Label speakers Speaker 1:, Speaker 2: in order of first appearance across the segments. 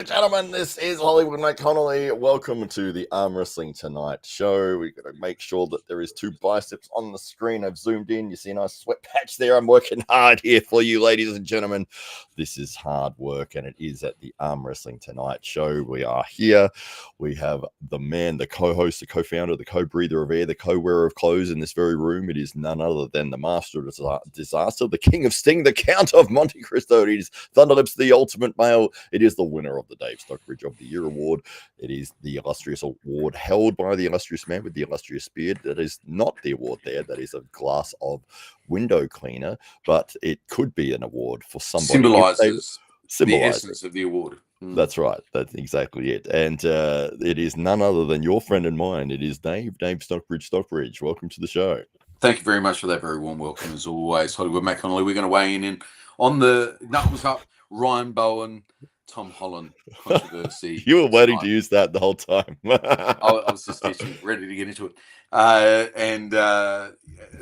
Speaker 1: Gentlemen, this is Hollywood Mike Connolly. Welcome to the Arm Wrestling Tonight show. We're going to make sure that there is two biceps on the screen. I've zoomed in. You see a nice sweat patch there. I'm working hard here for you, ladies and gentlemen. This is hard work, and it is at the Arm Wrestling Tonight show. We are here. We have the man, the co-host, the co-founder, the co-breather of air, the co-wearer of clothes in this very room. It is none other than the master of disaster, the king of Sting, the Count of Monte Cristo. It is Thunderlips, the ultimate male. It is the winner of the Dave Stockbridge of the Year award. It is the illustrious award held by the illustrious man with the illustrious beard. That is not the award there. That is a glass of window cleaner, but it could be an award for somebody.
Speaker 2: Symbolizes the essence of the award.
Speaker 1: That's right. That's exactly it. And it is none other than your friend and mine. It is Dave Stockbridge. Welcome to the show.
Speaker 2: Thank you very much for that very warm welcome, as always. Hollywood Mac Connolly. We're going to weigh in on the Knuckles Up, Ryan Bowen, Tom Holland controversy.
Speaker 1: You were waiting to use that the whole time.
Speaker 2: I was just ready to get into it.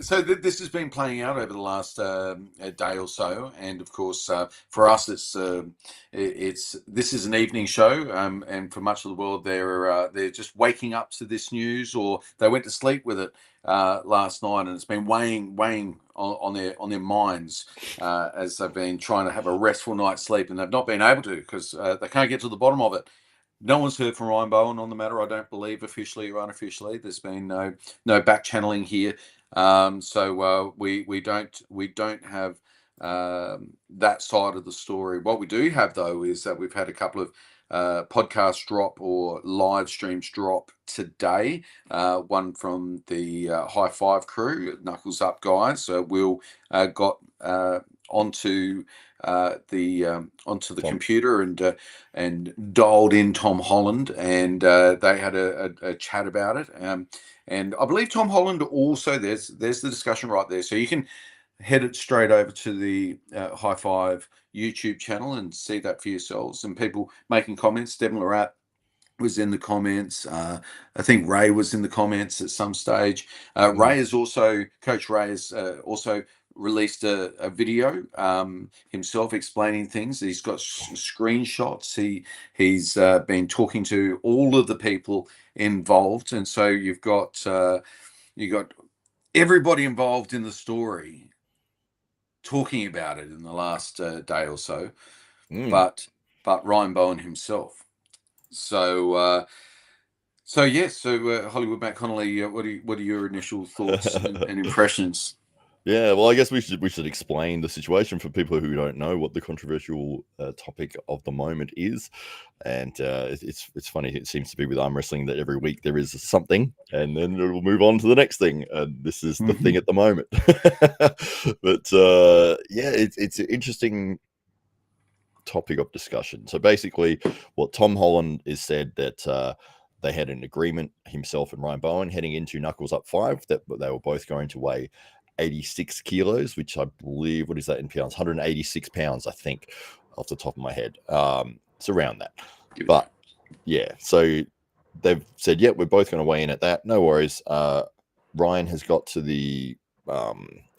Speaker 2: So this has been playing out over the last day or so, and of course, for us, this is an evening show, and for much of the world, they're just waking up to this news, or they went to sleep with it last night, and it's been weighing on their minds as they've been trying to have a restful night's sleep, and they've not been able to because they can't get to the bottom of it. No one's heard from Ryan Bowen on the matter, I don't believe, officially or unofficially. There's been no back channeling here, so we don't have that side of the story. What we do have, though, is that we've had a couple of podcasts drop or live streams drop today. One from the High Five crew, Knuckles Up guys. Will got onto the computer and dialed in Tom Holland, and they had a chat about it. And I believe Tom Holland also, there's the discussion right there. So you can head it straight over to the High Five YouTube channel and see that for yourselves. And people making comments. Devin Larat was in the comments. I think Ray was in the comments at some stage. Ray is also, Coach Ray is also released a video himself explaining things. He's got screenshots. He's been talking to all of the people involved, and so you've got everybody involved in the story talking about it in the last day or so, but Ryan Bowen himself. So Hollywood Matt Connolly, what are your initial thoughts and impressions?
Speaker 1: Yeah, well, I guess we should explain the situation for people who don't know what the controversial topic of the moment is. And it's funny, it seems to be with arm wrestling that every week there is something, and then it'll move on to the next thing. And this is the thing at the moment. But yeah, it's an interesting topic of discussion. So basically, what Tom Holland is said that they had an agreement, himself and Ryan Bowen, heading into Knuckles Up 5, that they were both going to weigh 86 kilos, which I believe, what is that in pounds? 186 pounds, I think, off the top of my head. It's around that. But yeah, so they've said, yeah, we're both going to weigh in at that. No worries. Ryan has got to the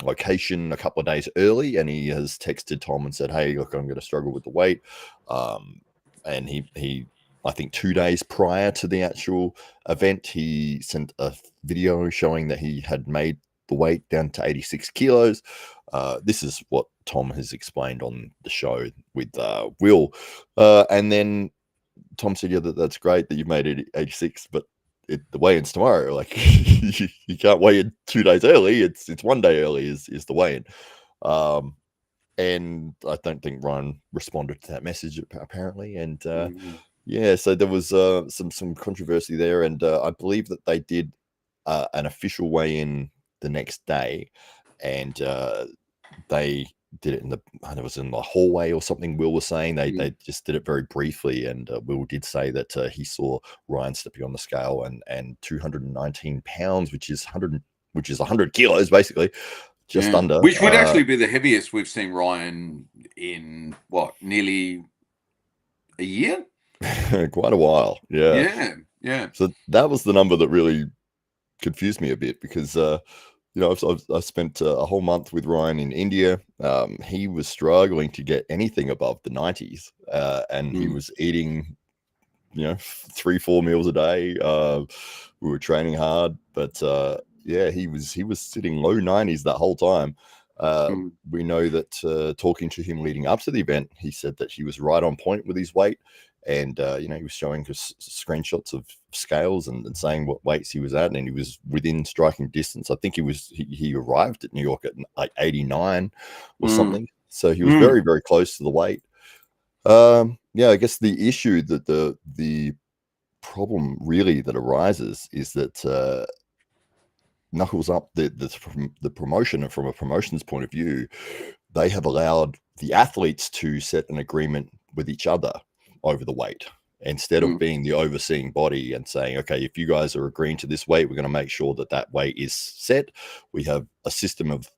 Speaker 1: location a couple of days early, and he has texted Tom and said, hey, look, I'm going to struggle with the weight. And he I think 2 days prior to the actual event, he sent a video showing that he had made the weight down to 86 kilos. This is what Tom has explained on the show with Will. And then Tom said, yeah, that's great that you've made it 86, but the weigh-in's tomorrow. Like, you can't weigh in 2 days early. It's 1 day early is the weigh-in. And I don't think Ryan responded to that message, apparently. And yeah, so there was some controversy there. And I believe that they did an official weigh-in the next day, and they did it it was in the hallway or something. Will was saying they just did it very briefly, and Will did say that he saw Ryan stepping on the scale and 219 pounds, which is 100 kilos basically, just under,
Speaker 2: which would actually be the heaviest we've seen Ryan in nearly a year.
Speaker 1: Quite a while. Yeah. So that was the number that really confused me a bit, because I've spent a whole month with Ryan in India. He was struggling to get anything above the 90s, and he
Speaker 2: Mm,
Speaker 1: was eating, 3, 4 meals a day. We were training hard, but yeah, he was sitting low 90s that whole time. Uh,
Speaker 2: mm,
Speaker 1: we know that talking to him leading up to the event, he said that he was right on point with his weight, and he was showing us screenshots of scales and saying what weights he was at, and he was within striking distance. I think he arrived at New York at like 89 or
Speaker 2: mm,
Speaker 1: something, so he was
Speaker 2: mm,
Speaker 1: very, very close to the weight. Yeah, I guess the issue that the problem really that arises is that Knuckles Up, from the promotion, and from a promotions point of view, they have allowed the athletes to set an agreement with each other over the weight, instead of
Speaker 2: mm,
Speaker 1: being the overseeing body and saying, okay, if you guys are agreeing to this weight, we're going to make sure that that weight is set. We have a system of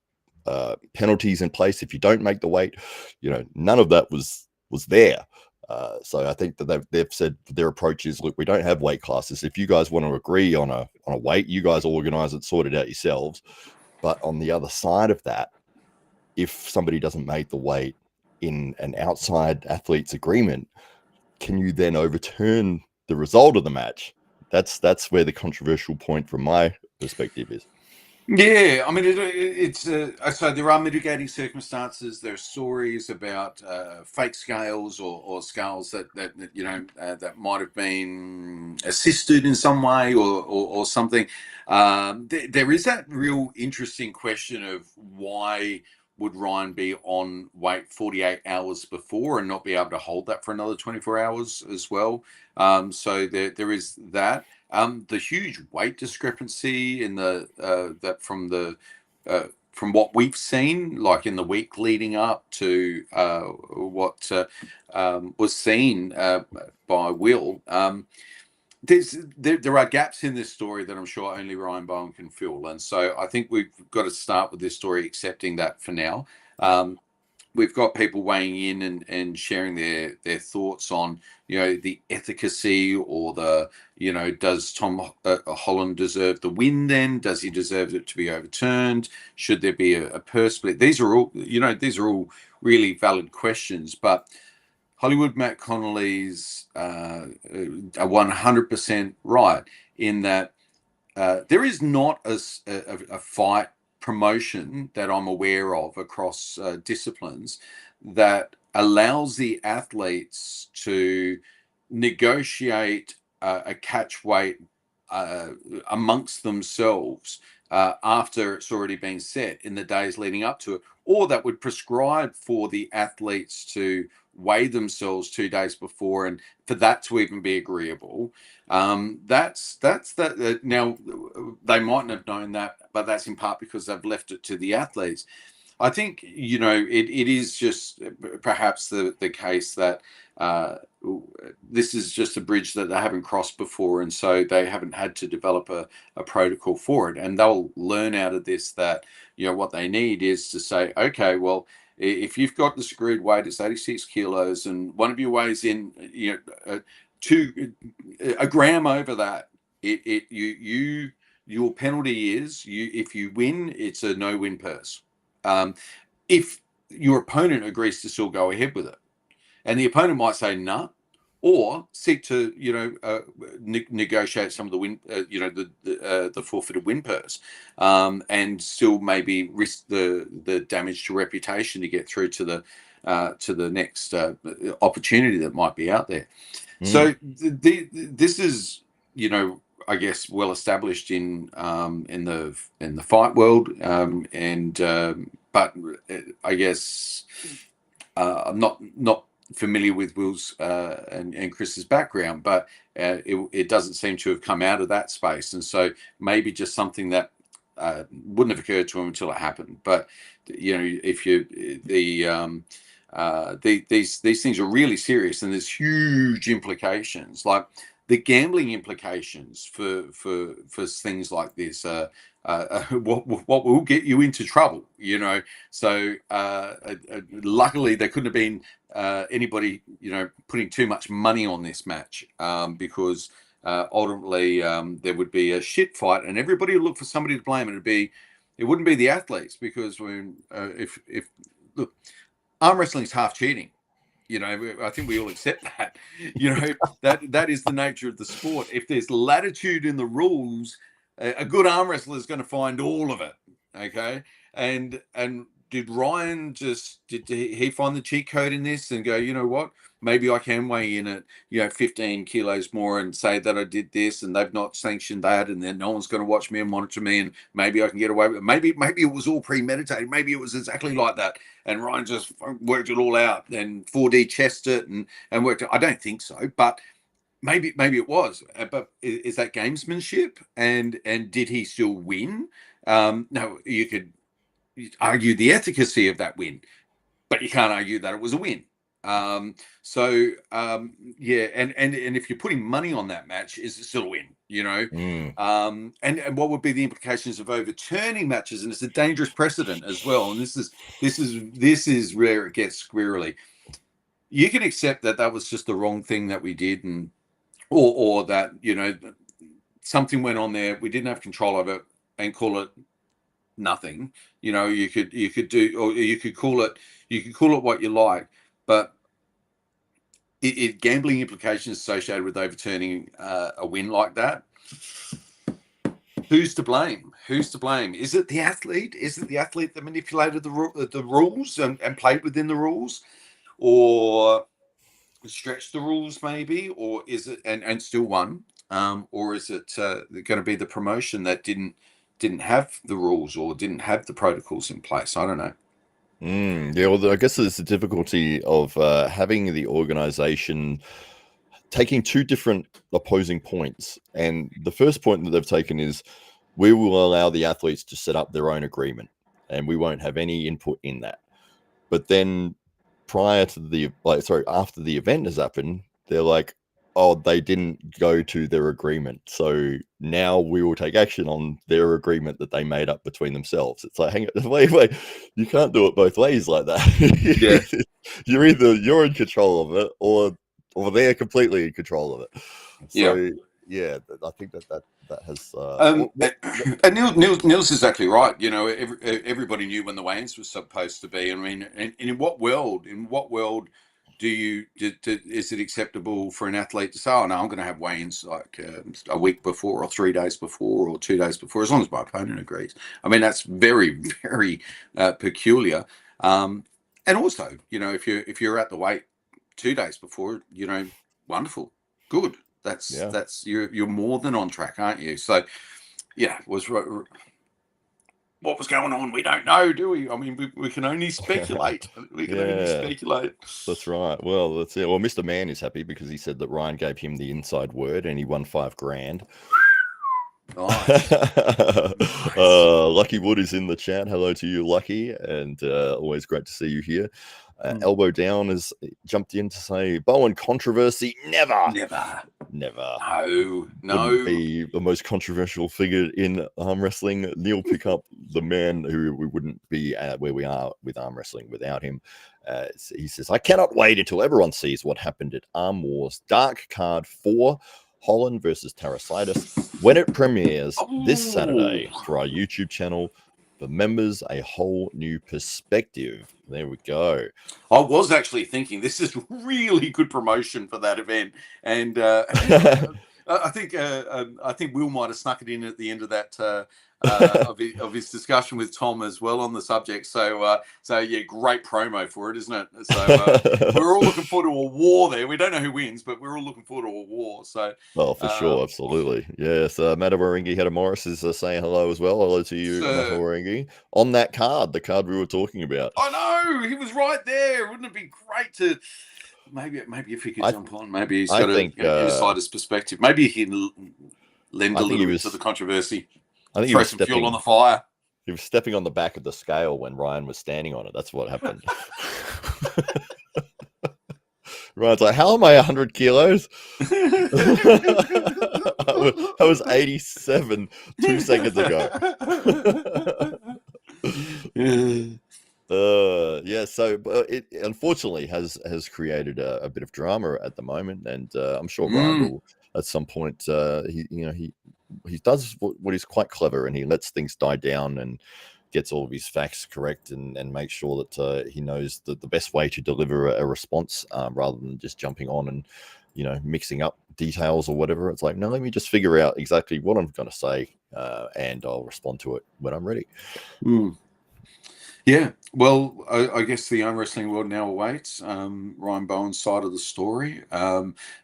Speaker 1: penalties in place if you don't make the weight. None of that was there. So I think that they've said their approach is, look, we don't have weight classes. If you guys want to agree on a weight, you guys organize it, sort it out yourselves. But on the other side of that, if somebody doesn't make the weight in an outside athlete's agreement, can you then overturn the result of the match? That's where the controversial point from my perspective is.
Speaker 2: Yeah, I mean, it's so there are mitigating circumstances. There are stories about fake scales or scales that that might have been assisted in some way or something. There is that real interesting question of why would Ryan be on weight 48 hours before and not be able to hold that for another 24 hours as well. So there is that. The huge weight discrepancy in the that from what we've seen, like in the week leading up to what was seen by Will. There are gaps in this story that I'm sure only Ryan Bowen can fill, and so I think we've got to start with this story accepting that for now. Um, we've got people weighing in and sharing their thoughts on the efficacy or does Tom Holland deserve the win? Then does he deserve it to be overturned? Should there be a purse split? These are all really valid questions, but Hollywood Matt Connolly's are 100% right in that there is not a fight promotion that I'm aware of across disciplines that allows the athletes to negotiate a catch weight uh, amongst themselves after it's already been set in the days leading up to it, or that would prescribe for the athletes to weigh themselves 2 days before and for that to even be agreeable. That's that. Now they mightn't have known that, but that's in part because they've left it to the athletes. I think it is just perhaps the case that uh, this is just a bridge that they haven't crossed before, and so they haven't had to develop a protocol for it, and they'll learn out of this that what they need is to say, okay, well, if you've got this agreed weight, it's 86 kilos, and one of you weighs in, two a gram over that, your penalty is if you win, it's a no-win purse. Um, if your opponent agrees to still go ahead with it, and the opponent might say no, nah, or seek to negotiate some of the win, the forfeited win purse, and still maybe risk the damage to reputation to get through to the next opportunity that might be out there.
Speaker 1: Mm.
Speaker 2: So this is, I guess, well established in the fight world, and but I guess I'm not familiar with Will's and Chris's background, but it doesn't seem to have come out of that space, and so maybe just something that wouldn't have occurred to him until it happened. But if you these things are really serious, and there's huge implications, like the gambling implications for things like this. What will get you into trouble, So luckily, there couldn't have been anybody, putting too much money on this match, because ultimately there would be a shit fight, and everybody would look for somebody to blame. And It wouldn't be the athletes, because when if look, arm wrestling is half cheating. You know, I think we all accept that. You know, that is the nature of the sport. If there's latitude in the rules, a good arm wrestler is going to find all of it. Okay, and did Ryan did he find the cheat code in this and go, you know what, maybe I can weigh in at 15 kilos more and say that I did this, and they've not sanctioned that, and then no one's going to watch me and monitor me, and maybe I can get away with it. Maybe it was all premeditated. Maybe it was exactly like that, and Ryan just worked it all out and 4D chessed it and worked it. I don't think so, but maybe it was. But is that gamesmanship? And did he still win? No, you could argue the efficacy of that win, but you can't argue that it was a win. Yeah, and if you're putting money on that match, is it still a win? You know, and what would be the implications of overturning matches? And it's a dangerous precedent as well. And this is where it gets squirrely. You can accept that was just the wrong thing that we did, and or that something went on there, we didn't have control of it, and call it nothing. You could do, or you could call it what you like, but gambling implications associated with overturning a win like that. Who's to blame? Is it the athlete? Is it the athlete that manipulated the rules and played within the rules, or stretched the rules maybe, or is it and still won, or is it going to be the promotion that didn't have the rules or didn't have the protocols in place? I don't know.
Speaker 1: Yeah, well, I guess there's the difficulty of having the organization taking two different opposing points. And the first point that they've taken is, we will allow the athletes to set up their own agreement and we won't have any input in that. But then after the event has happened, they're like, oh, they didn't go to their agreement, so now we will take action on their agreement that they made up between themselves. It's like, hang on, wait, you can't do it both ways like that.
Speaker 2: Yeah.
Speaker 1: you're in control of it, or they're completely in control of it. So yeah, I think that has
Speaker 2: and Neil's exactly right. Everybody knew when the weigh-ins was supposed to be. I mean, and in what world is it acceptable for an athlete to say, oh no, I'm going to have weigh-ins like a week before, or 3 days before, or 2 days before, as long as my opponent agrees? I mean, that's very, very peculiar. And also, if you're at the weight 2 days before, wonderful, good. That's you're more than on track, aren't you? So yeah, what was going on? We don't know, do we? I mean, we can only speculate. Only speculate.
Speaker 1: That's right. Well, that's it. Well, Mr. Man is happy because he said that Ryan gave him the inside word and he won $5,000.
Speaker 2: Nice.
Speaker 1: Lucky Wood is in the chat. Hello to you, Lucky, and always great to see you here. Elbow Down has jumped in to say, Bowen controversy, never. No. Wouldn't be the most controversial figure in arm wrestling. Neil pick up the man who we wouldn't be where we are with arm wrestling without him. He says, I cannot wait until everyone sees what happened at Arm Wars Dark Card 4, Holland versus Tarasitis, when it premieres this Saturday for our YouTube channel. For members, a whole new perspective. There we go.
Speaker 2: I was actually thinking this is really good promotion for that event, and I think Will might have snuck it in at the end of that of his discussion with Tom as well on the subject. So yeah, great promo for it, isn't it? So we're all looking forward to a war there. We don't know who wins, but we're all looking forward to a war. So
Speaker 1: for sure, absolutely, yes. Matawaringi Hedda Morris is saying hello as well. Hello to you, Matawaringi. On that card, the card we were talking about.
Speaker 2: I know, he was right there. Wouldn't it be great to? Maybe if he could jump on, maybe he's got an insider's perspective. Maybe he can lend a little bit to the controversy. I think throw some fuel on the fire.
Speaker 1: He was stepping on the back of the scale when Ryan was standing on it. That's what happened. Ryan's like, how am I 100 kilos? I was 87 2 seconds ago. So it unfortunately has created a bit of drama at the moment, and I'm sure Ryan will at some point. He does what is quite clever, and he lets things die down, and gets all of his facts correct and makes sure that he knows the best way to deliver a response, rather than just jumping on and mixing up details or whatever. It's like, no, let me just figure out exactly what I'm going to say, and I'll respond to it when I'm ready.
Speaker 2: Yeah, well, I guess the arm wrestling world now awaits Ryan Bowen's side of the story.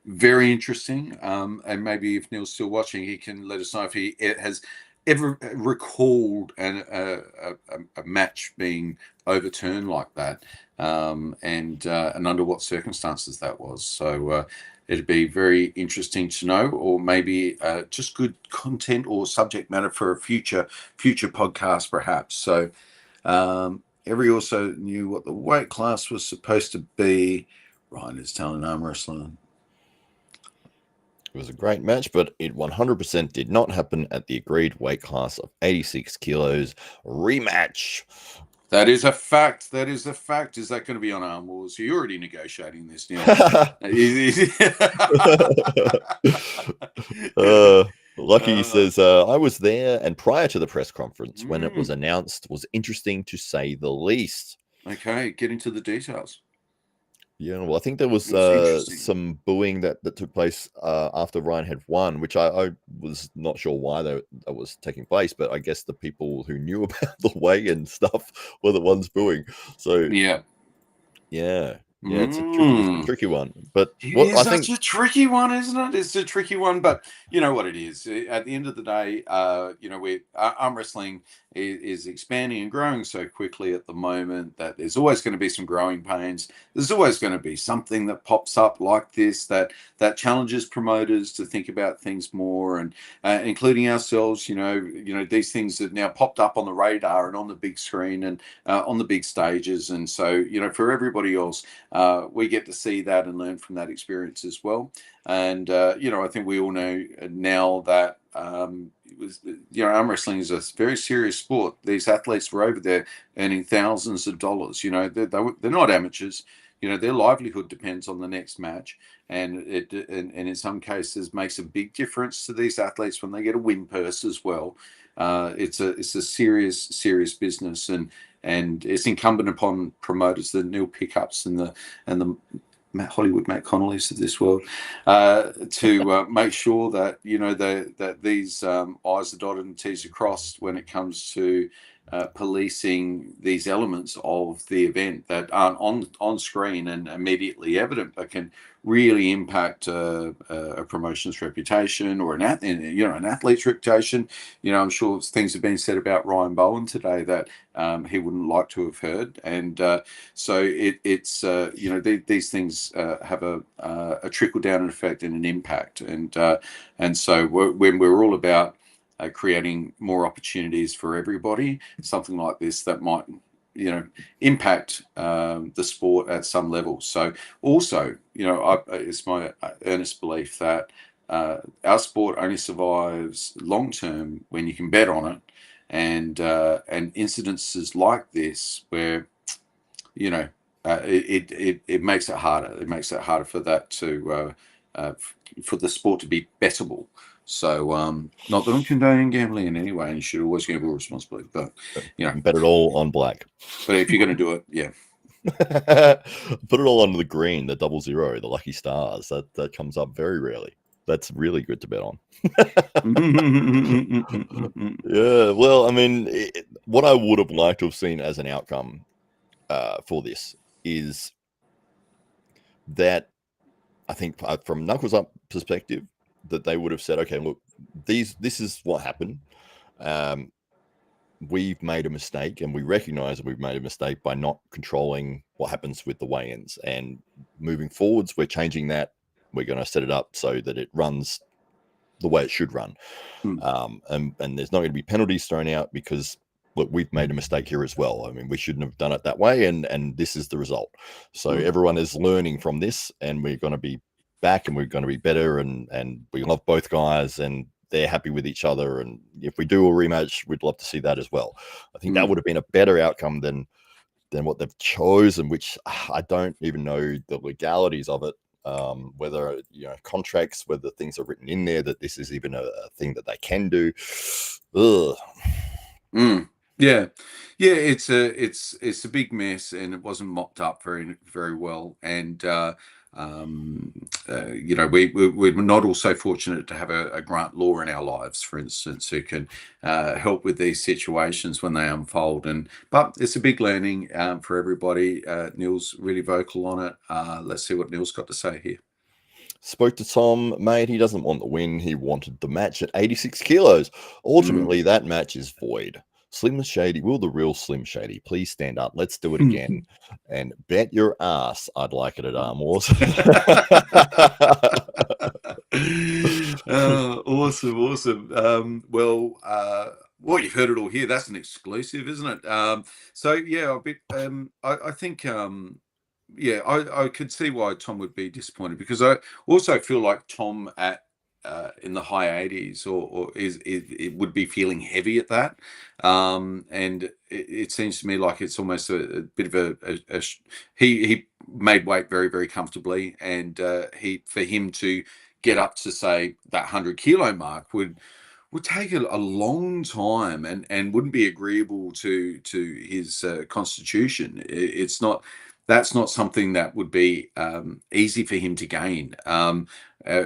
Speaker 2: Very interesting. And maybe if Neil's still watching, he can let us know if he has ever recalled a match being overturned like that, and under what circumstances that was. So it'd be very interesting to know, or maybe just good content or subject matter for a future podcast, perhaps. So. Every also knew what the weight class was supposed to be. Ryan is telling arm wrestling.
Speaker 1: It was a great match, but it 100% did not happen at the agreed weight class of 86 kilos. Rematch.
Speaker 2: That is a fact. That is a fact. Is that going to be on Arm Wars? You're already negotiating this, Neil.
Speaker 1: Lucky says, I was there, and prior to the press conference, when it was announced, was interesting to say the least.
Speaker 2: Okay, get into the details.
Speaker 1: Yeah, well, I think there was some booing that took place after Ryan had won, which I was not sure why that was taking place, but I guess the people who knew about the weigh-in stuff were the ones booing. So yeah, it's a tricky one. But
Speaker 2: it's a tricky one, isn't it? It's a tricky one, but you know what it is. At the end of the day, arm wrestling is expanding and growing so quickly at the moment that there's always going to be some growing pains. There's always going to be something that pops up like this that challenges promoters to think about things more, and including ourselves. These things have now popped up on the radar and on the big screen and on the big stages, and so for everybody else, we get to see that and learn from that experience as well. And I think we all know now that arm wrestling is a very serious sport. These athletes were over there earning thousands of dollars. They're not amateurs. Their livelihood depends on the next match, and in some cases makes a big difference to these athletes when they get a win purse as well. It's a serious business, and it's incumbent upon promoters, the Neil Pickups and the Hollywood Matt Connollys of this world, to make sure that that these I's are dotted and T's are crossed when it comes to policing these elements of the event that aren't on screen and immediately evident, but can really impact a promotion's reputation or an athlete's reputation. I'm sure things have been said about Ryan Bowen today that he wouldn't like to have heard, and so it's these things have a trickle down effect and an impact, and so when we're all about creating more opportunities for everybody, something like this that might impact the sport at some level. So also, it's my earnest belief that our sport only survives long term when you can bet on it, and incidences like this where it makes it harder. It makes it harder for that to for the sport to be bettable. So, not that I'm condoning gambling in any way, and you should always gamble responsibly, but
Speaker 1: bet it all on black.
Speaker 2: But if you're going to do it, yeah.
Speaker 1: Put it all on the green, the 00, the lucky stars. That comes up very rarely. That's really good to bet on. Yeah, well, I mean, what I would have liked to have seen as an outcome for this is that I think from Knuckles Up perspective, that they would have said, okay, look, this is what happened. We've made a mistake, and we recognize that we've made a mistake by not controlling what happens with the weigh-ins. And moving forwards, we're changing that. We're going to set it up so that it runs the way it should run. And there's not going to be penalties thrown out because, look, we've made a mistake here as well. I mean, we shouldn't have done it that way, and this is the result. So everyone is learning from this, and we're going to be back, and we're going to be better, and we love both guys, and they're happy with each other. And if we do a rematch, we'd love to see that as well. I think that would have been a better outcome than what they've chosen, which I don't even know the legalities of it. Whether contracts, whether things are written in there that this is even a thing that they can do. Ugh.
Speaker 2: Yeah, yeah, it's a big mess, and it wasn't mopped up very well. And um, we're not also fortunate to have a Grant Law in our lives, for instance, who can help with these situations when they unfold. But it's a big learning for everybody. Neil's really vocal on it. Let's see what Neil's got to say here.
Speaker 1: Spoke to Tom, mate. He doesn't want the win. He wanted the match at 86 kilos. Ultimately, that match is void. Slim Shady, will the real Slim Shady please stand up? Let's do it again. And bet your ass I'd like it at Arm Wars.
Speaker 2: Awesome. Well, you've heard it all here. That's an exclusive, isn't it? So yeah, I think yeah, I could see why Tom would be disappointed, because I also feel like Tom at in the high 80s or is it would be feeling heavy at that, and it seems to me like it's almost a bit of he made weight very comfortably, and he for him to get up to say that 100 kilo mark would take a long time, and wouldn't be agreeable to his constitution. It's not That's not something that would be easy for him to gain.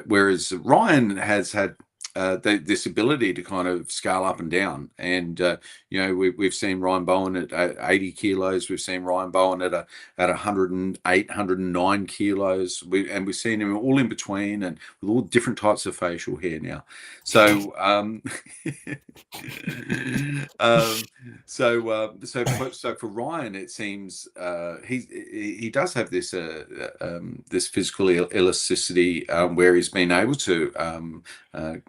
Speaker 2: Whereas Ryan has had this ability to kind of scale up and down, and we've seen Ryan Bowen at 80 kilos. We've seen Ryan Bowen at 108, 109 kilos. We've seen him all in between, and with all different types of facial hair now. So so for Ryan, it seems he does have this physical elasticity, where he's been able to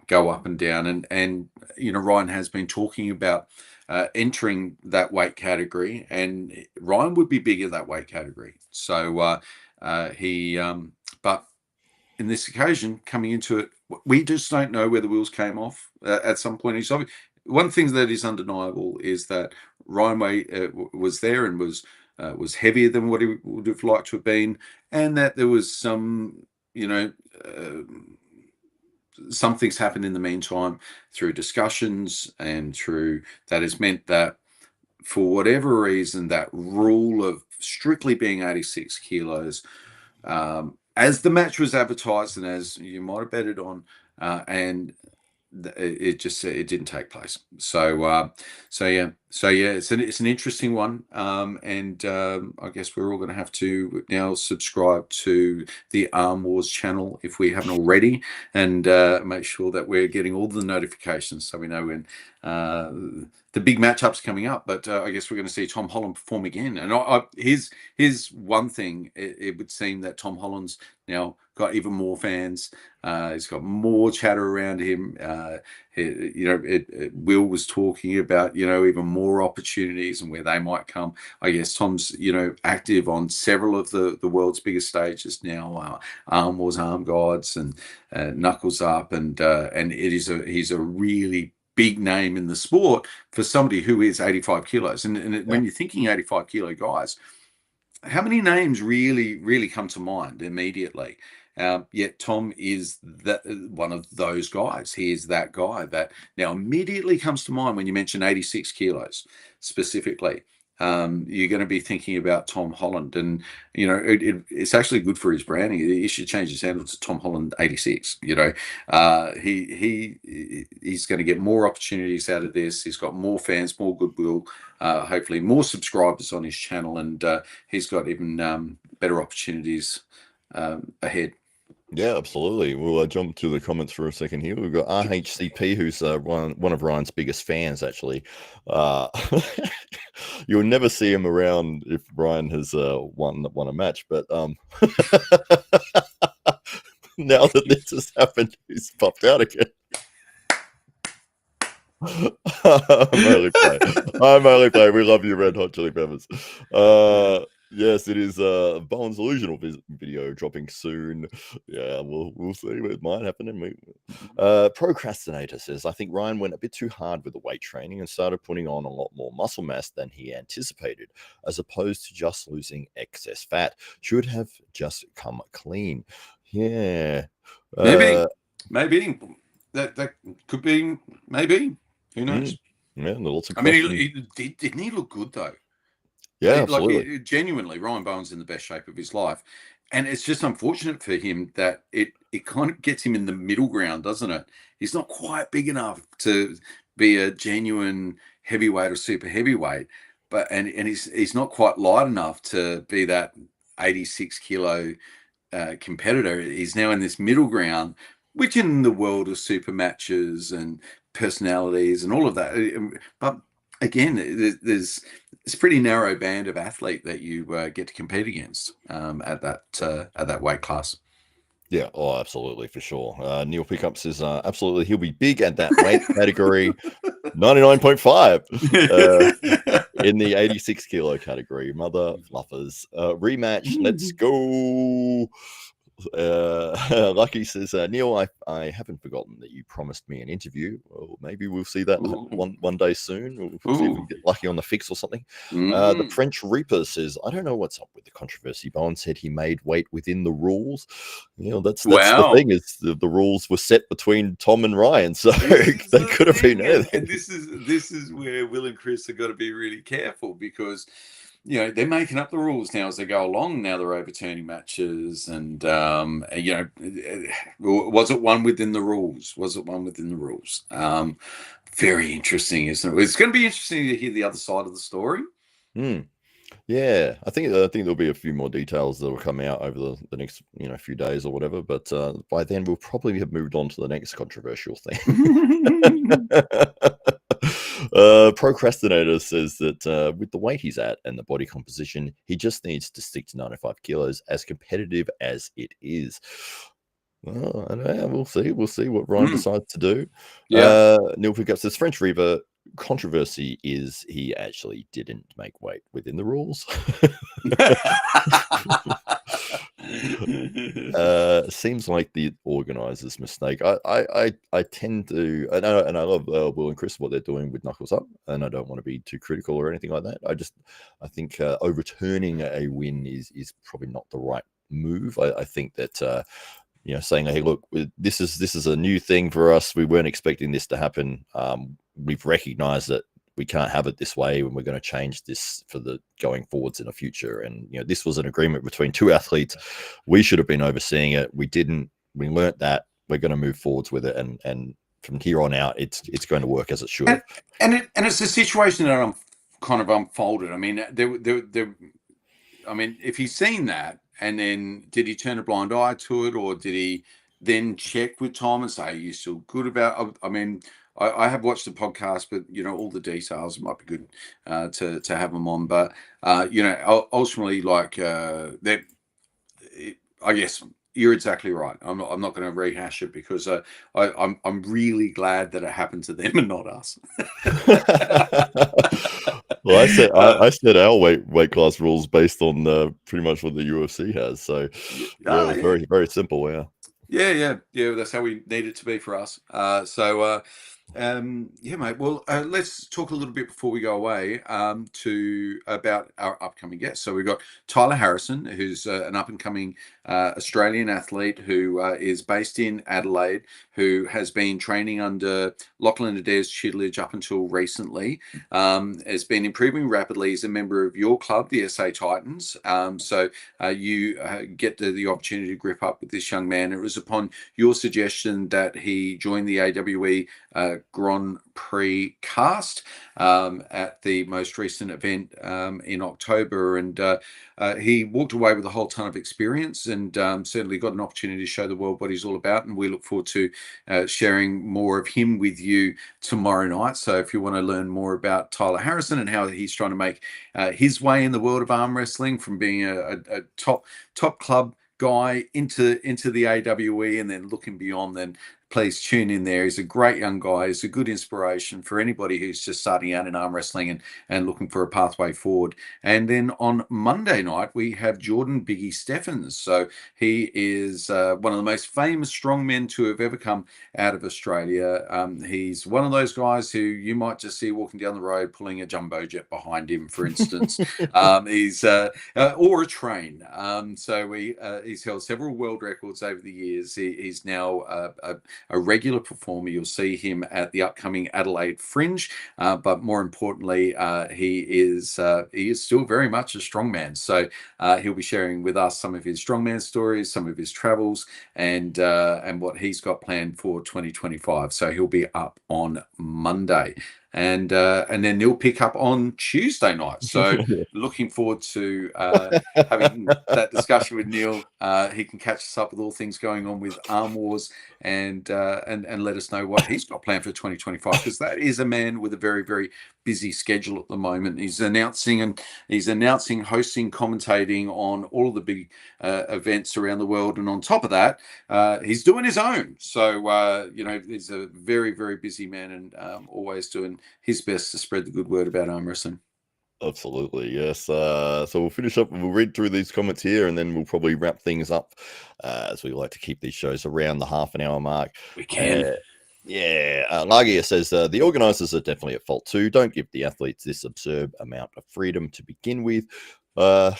Speaker 2: go up and down, and Ryan has been talking about entering that weight category, and Ryan would be big in that weight category. So but in this occasion, coming into it, we just don't know where the wheels came off at some point. One thing that is undeniable is that Ryan was there and was heavier than what he would have liked to have been, and that there was something's happened in the meantime through discussions, and through that has meant that for whatever reason, that rule of strictly being 86 kilos, as the match was advertised and as you might have betted on, and it didn't take place. So yeah, it's an interesting one, and I guess we're all going to have to now subscribe to the Arm Wars channel if we haven't already, and make sure that we're getting all the notifications so we know when the big matchups coming up. But I guess we're going to see Tom Holland perform again, and here's one thing. It would seem that Tom Holland's now got even more fans. He's got more chatter around him. Will was talking about even more opportunities and where they might come. I guess Tom's active on several of the world's biggest stages now. Arm Wars, Arm Gods, and Knuckles Up, and he's a really big name in the sport for somebody who is 85 kilos. And when you're thinking 85 kilo guys, how many names really come to mind immediately? Yet Tom is one of those guys. He is that guy that now immediately comes to mind when you mention 86 kilos specifically. You're going to be thinking about Tom Holland, and it's actually good for his branding. He should change his handle to Tom Holland 86. He's going to get more opportunities out of this. He's got more fans, more goodwill, hopefully more subscribers on his channel, and he's got even better opportunities ahead.
Speaker 1: Yeah, absolutely. We'll jump to the comments for a second here. We've got RHCP, who's one of Ryan's biggest fans, actually. You'll never see him around if Ryan has won a match, but now that this has happened, he's popped out again. I'm only playing. We love you, Red Hot Chili Peppers. Yes, it is Bowen's illusional video dropping soon. Yeah, we'll see. It might happen. Procrastinator says, I think Ryan went a bit too hard with the weight training and started putting on a lot more muscle mass than he anticipated, as opposed to just losing excess fat. Should have just come clean. Yeah.
Speaker 2: Maybe that could be maybe. Who knows?
Speaker 1: Yeah, lots of
Speaker 2: I mean,
Speaker 1: questions.
Speaker 2: didn't he look good though?
Speaker 1: Yeah, absolutely.
Speaker 2: Genuinely, Ryan Bowen's in the best shape of his life, and it's just unfortunate for him that it kind of gets him in the middle ground, doesn't it? He's not quite big enough to be a genuine heavyweight or super heavyweight, but and he's not quite light enough to be that 86 kilo competitor. He's now in this middle ground, which in the world of super matches and personalities and all of that, but again, there's it's a pretty narrow band of athlete that you get to compete against at that weight class.
Speaker 1: Yeah, oh, absolutely, for sure. Neil Pickups is absolutely, he'll be big at that weight category, 99.5 in the 86 kilo category. Mother fluffers. Rematch, let's go. Lucky says, Neil, I haven't forgotten that you promised me an interview. Well, maybe we'll see that one day soon. We'll see if we can get lucky on the fix or something. The French Reaper says, I don't know what's up with the controversy. Bowen said he made weight within the rules. You know, that's the thing, is the rules were set between Tom and Ryan, so they could have been anything.
Speaker 2: And this is where Will and Chris have got to be really careful, because you know they're making up the rules now as they go along. Now they're overturning matches, and you know, was it one within the rules? Was it one within the rules? Very interesting, isn't it? It's going to be interesting to hear the other side of the story.
Speaker 1: Yeah, I think there'll be a few more details that will come out over the next few days or whatever. But by then we'll probably have moved on to the next controversial thing. Procrastinator says that with the weight he's at and the body composition, he just needs to stick to 95 kilos, as competitive as it is. Well, I don't know, we'll see. We'll see what Ryan decides to do.
Speaker 2: Yeah.
Speaker 1: Neil Pickup says French Reaver controversy is he actually didn't make weight within the rules. Seems like the organizer's mistake. I tend to, and I love Will and Chris, what they're doing with Knuckles Up, and I don't want to be too critical or anything like that. I think overturning a win is probably not the right move. I think that saying, hey, look, this is a new thing for us. We weren't expecting this to happen. We've recognized that we can't have it this way, and we're going to change this for the going forwards in the future. And this was an agreement between two athletes. We should have been overseeing it. We didn't. We learnt that. We're going to move forwards with it, and from here on out, it's going to work as it should.
Speaker 2: And it's a situation that I'm kind of unfolded. I mean, I mean, if he's seen that, and then did he turn a blind eye to it, or did he then check with Tom and say, "Are you still good about?" I mean, I have watched the podcast, but all the details might be good to have them on. But ultimately, like that, I guess you're exactly right. I'm not going to rehash it, because I'm really glad that it happened to them and not us.
Speaker 1: Well, I said our weight class rules based on pretty much what the UFC has. So yeah, very, very simple.
Speaker 2: Yeah. That's how we need it to be for us. Yeah, mate. Well, let's talk a little bit before we go away about our upcoming guests. So we've got Tyler Harrison, who's an up and coming Australian athlete who is based in Adelaide, who has been training under Lachlan Adair's tutelage up until recently. Has been improving rapidly. He's a member of your club, the SA Titans. So you get the opportunity to grip up with this young man. It was upon your suggestion that he joined the AWE Grand Prix cast at the most recent event in October, and he walked away with a whole ton of experience, and certainly got an opportunity to show the world what he's all about. And we look forward to sharing more of him with you tomorrow night. So if you want to learn more about Tyler Harrison and how he's trying to make his way in the world of arm wrestling, from being a top club guy into the AWE and then looking beyond, then please tune in there. He's a great young guy. He's a good inspiration for anybody who's just starting out in arm wrestling and looking for a pathway forward. And then on Monday night, we have Jordan Biggie Steffens. So he is one of the most famous strongmen to have ever come out of Australia. He's one of those guys who you might just see walking down the road pulling a jumbo jet behind him, for instance. He's or a train. So he's held several world records over the years. He's now a regular performer. You'll see him at the upcoming Adelaide Fringe, but more importantly, he is still very much a strongman. So he'll be sharing with us some of his strongman stories, some of his travels, and what he's got planned for 2025. So he'll be up on Monday. And then Neil pick up on Tuesday night. So looking forward to having that discussion with Neil. He can catch us up with all things going on with Arm Wars and let us know what he's got planned for 2025, because that is a man with a very, very busy schedule at the moment. He's announcing, hosting, commentating on all of the big events around the world, and on top of that, he's doing his own. So he's a very, very busy man, and always doing his best to spread the good word about arm wrestling.
Speaker 1: Absolutely, yes. So we'll finish up, we'll read through these comments here, and then we'll probably wrap things up, as we like to keep these shows around the half an hour mark.
Speaker 2: We can.
Speaker 1: Lagia says, the organisers are definitely at fault too. Don't give the athletes this absurd amount of freedom to begin with. I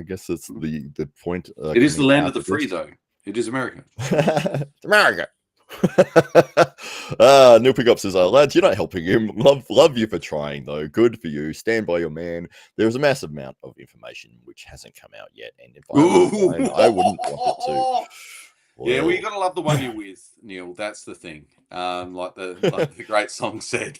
Speaker 1: guess that's the point.
Speaker 2: It is the land of the free, though. It is America.
Speaker 1: It's America. Neil Pickup says, lads, you're not helping him. Love you for trying, though. Good for you. Stand by your man. There's a massive amount of information which hasn't come out yet, and if I wouldn't want it to.
Speaker 2: Well, yeah, well, you got to love the one you're with, Neil. That's the thing. Like the great song said.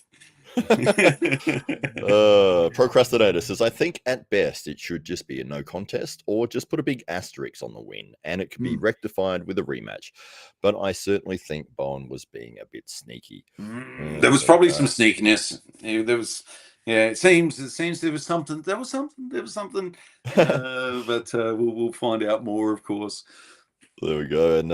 Speaker 1: Procrastinator says, I think at best it should just be a no contest, or just put a big asterisk on the win, and it can be rectified with a rematch. But I certainly think Bowen was being a bit sneaky.
Speaker 2: There was probably some sneakiness. There was. Yeah, it seems there was something. But we'll find out more, of course.
Speaker 1: There we go. And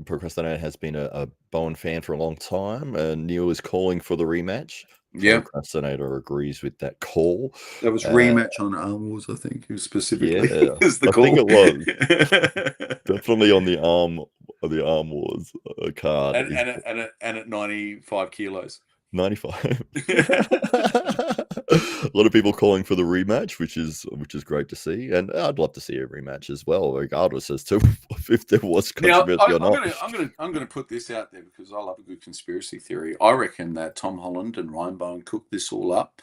Speaker 1: Procrastinator has been a Bowen fan for a long time. And Neil is calling for the rematch.
Speaker 2: Yeah.
Speaker 1: Procrastinator agrees with that call.
Speaker 2: That was rematch on Arm Wars, I think, specifically.
Speaker 1: Yeah,
Speaker 2: is the
Speaker 1: I
Speaker 2: call.
Speaker 1: think it was. Definitely on the Arm Wars card.
Speaker 2: And at 95 kilos.
Speaker 1: 95. A lot of people calling for the rematch, which is great to see, and I'd love to see a rematch as well, regardless as to if there was controversy or not.
Speaker 2: I'm going to put this out there because I love a good conspiracy theory. I reckon that Tom Holland and Ryan Bowen cooked this all up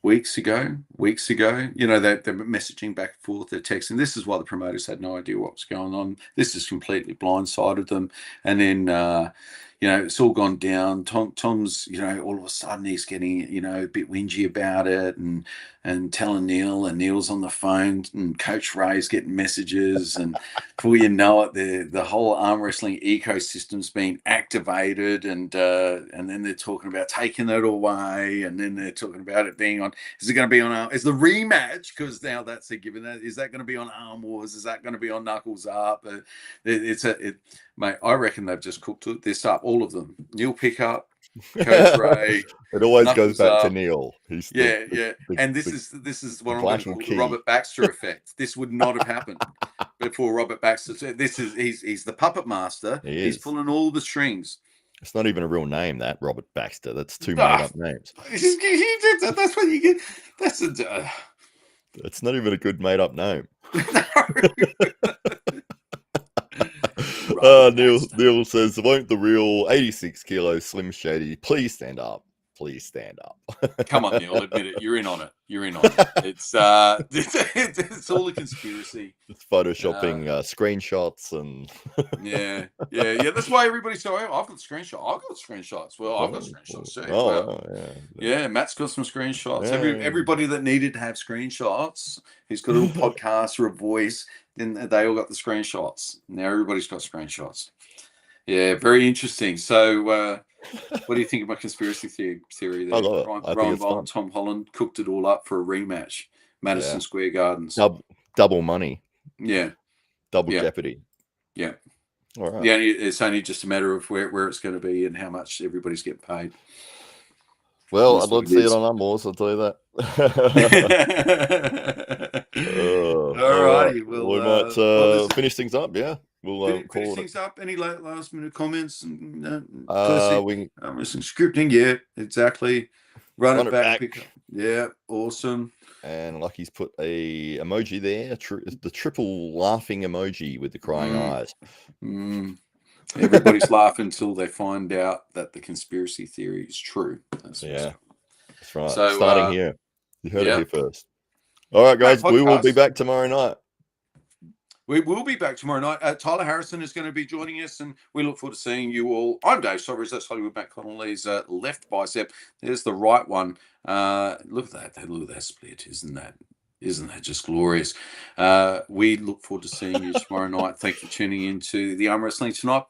Speaker 2: weeks ago. You know, they're messaging back and forth, they're texting. This is why the promoters had no idea what was going on. This has completely blindsided them, and then. It's all gone down. Tom's, all of a sudden he's getting, a bit whingy about it and telling Neil, and Neil's on the phone, and Coach Ray's getting messages, and before you know it, the whole arm wrestling ecosystem's been activated, and then they're talking about taking it away, and then they're talking about it being on. Is it going to be on? Is the rematch? Because now that's a given. Is that going to be on Arm Wars? Is that going to be on Knuckles Up? Mate, I reckon they've just cooked this up, all of them. Neil Pickup, Coach Ray.
Speaker 1: It always goes back to Neil. He's
Speaker 2: and this is what I'm going to call the Robert Baxter effect. This would not have happened before Robert Baxter. He's the puppet master. He's pulling all the strings.
Speaker 1: It's not even a real name, that Robert Baxter. That's two made-up names.
Speaker 2: That's what you get.
Speaker 1: It's not even a good made-up name. Neil says, won't the real 86 kilo Slim Shady please stand up? Please stand up.
Speaker 2: Come on, Neil, admit it. You're in on it. It's it's all a conspiracy.
Speaker 1: It's photoshopping screenshots and
Speaker 2: yeah. That's why everybody's so. I've got screenshots. Well, I've got screenshots too. Yeah. Matt's got some screenshots. Everybody that needed to have screenshots, who's got a little podcast or a voice, then they all got the screenshots. Now everybody's got screenshots. Yeah, very interesting. So, what do you think of my conspiracy theory there? Ryan Bowen, Tom Holland cooked it all up for a rematch, Madison Square Gardens.
Speaker 1: Double money.
Speaker 2: Yeah.
Speaker 1: Double jeopardy.
Speaker 2: Yeah.
Speaker 1: All right.
Speaker 2: Yeah, it's only just a matter of where it's going to be and how much everybody's getting paid.
Speaker 1: Well, I'd love to see it on Arm Wars, I'll tell you that. All righty.
Speaker 2: Well,
Speaker 1: we might finish things up, yeah. We'll
Speaker 2: finish things up. Any last minute comments? Some
Speaker 1: scripting,
Speaker 2: yeah, exactly. Run it back. Yeah, awesome.
Speaker 1: And Lucky's put a emoji there, the triple laughing emoji with the crying eyes.
Speaker 2: Everybody's laughing until they find out that the conspiracy theory is true.
Speaker 1: Yeah, that's right.
Speaker 2: So,
Speaker 1: Starting here. You heard it
Speaker 2: yeah.
Speaker 1: here first. All right,
Speaker 2: Great
Speaker 1: guys. We will be
Speaker 2: podcast.
Speaker 1: back tomorrow night.
Speaker 2: We will be back tomorrow night. Tyler Harrison is going to be joining us, and we look forward to seeing you all. I'm Dave Stockbridge. That's Hollywood Matt Connolly's left bicep. There's the right one. Look at that. Look at that split. Isn't that just glorious? We look forward to seeing you tomorrow night. Thank you for tuning in to the Arm Wrestling Tonight